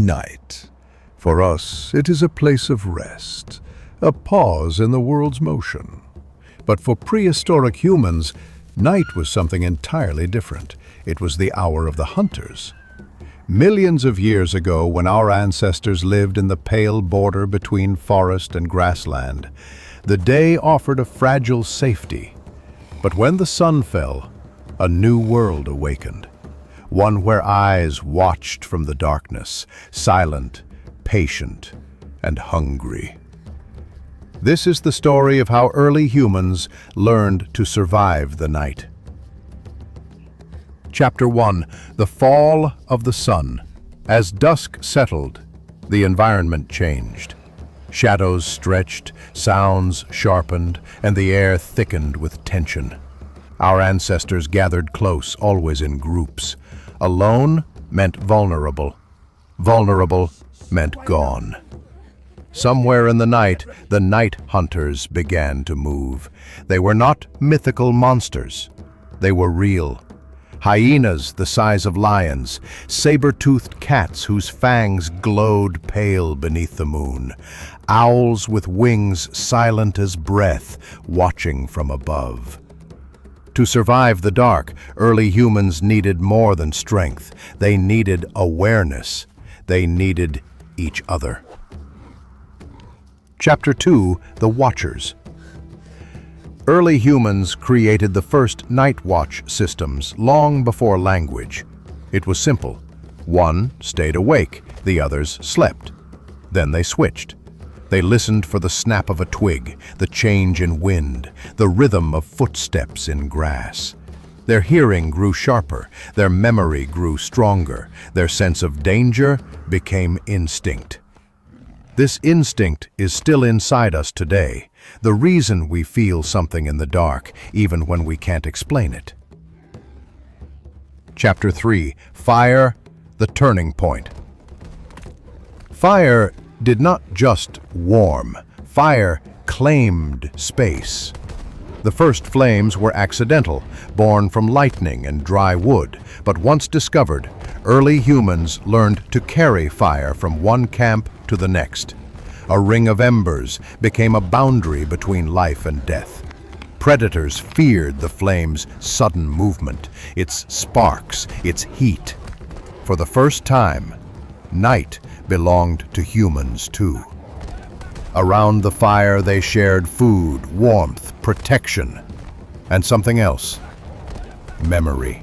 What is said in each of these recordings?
Night. For us, it is a place of rest, a pause in the world's motion. But for prehistoric humans, night was something entirely different. It was the hour of the hunters. Millions of years ago, when our ancestors lived in the pale border between forest and grassland, the day offered a fragile safety. But when the sun fell, a new world awakened. One where eyes watched from the darkness, silent, patient, and hungry. This is the story of how early humans learned to survive the night. Chapter 1. The Fall of the Sun. As dusk settled, the environment changed. Shadows stretched, sounds sharpened, and the air thickened with tension. Our ancestors gathered close, always in groups. Alone meant vulnerable. Vulnerable meant gone. Somewhere in the night hunters began to move. They were not mythical monsters. They were real. Hyenas the size of lions, saber-toothed cats whose fangs glowed pale beneath the moon, owls with wings silent as breath, watching from above. To survive the dark, early humans needed more than strength. They needed awareness. They needed each other. Chapter 2. The Watchers. Early humans created the first night watch systems long before language. It was simple. One stayed awake, the others slept. Then they switched. They listened for the snap of a twig, the change in wind, the rhythm of footsteps in grass. Their hearing grew sharper, their memory grew stronger, their sense of danger became instinct. This instinct is still inside us today, the reason we feel something in the dark, even when we can't explain it. Chapter 3. Fire, the Turning Point. Fire did not just warm. Fire claimed space. The first flames were accidental, born from lightning and dry wood, but once discovered, early humans learned to carry fire from one camp to the next. A ring of embers became a boundary between life and death. Predators feared the flame's sudden movement, its sparks, its heat. For the first time, night belonged to humans too. Around the fire they shared food, warmth, protection, and something else: memory.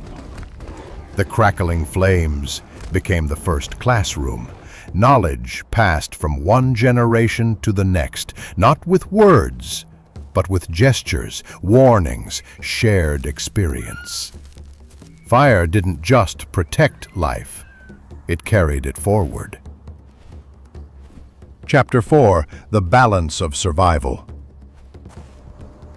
The crackling flames became the first classroom. Knowledge passed from one generation to the next, not with words, but with gestures, warnings, shared experience. Fire didn't just protect life, it carried it forward. Chapter 4. The Balance of Survival.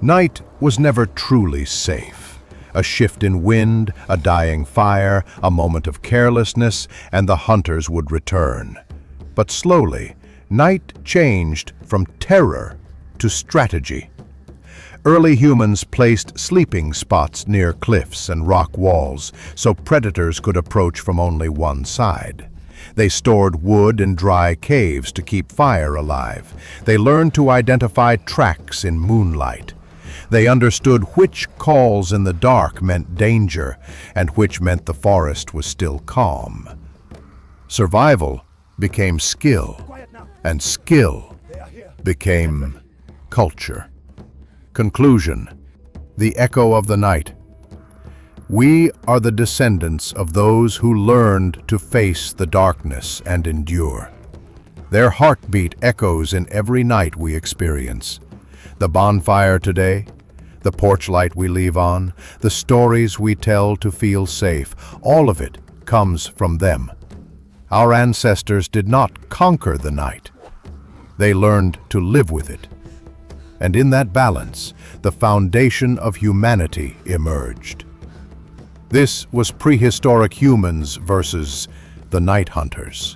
Night was never truly safe. A shift in wind, a dying fire, a moment of carelessness, and the hunters would return. But slowly, night changed from terror to strategy. Early humans placed sleeping spots near cliffs and rock walls so predators could approach from only one side. They stored wood in dry caves to keep fire alive. They learned to identify tracks in moonlight. They understood which calls in the dark meant danger and which meant the forest was still calm. Survival became skill, and skill became culture. Conclusion. The echo of the night. We are the descendants of those who learned to face the darkness and endure. Their heartbeat echoes in every night we experience. The bonfire today, the porch light we leave on, the stories we tell to feel safe, all of it comes from them. Our ancestors did not conquer the night. They learned to live with it. And in that balance, the foundation of humanity emerged. This was prehistoric humans versus the night hunters.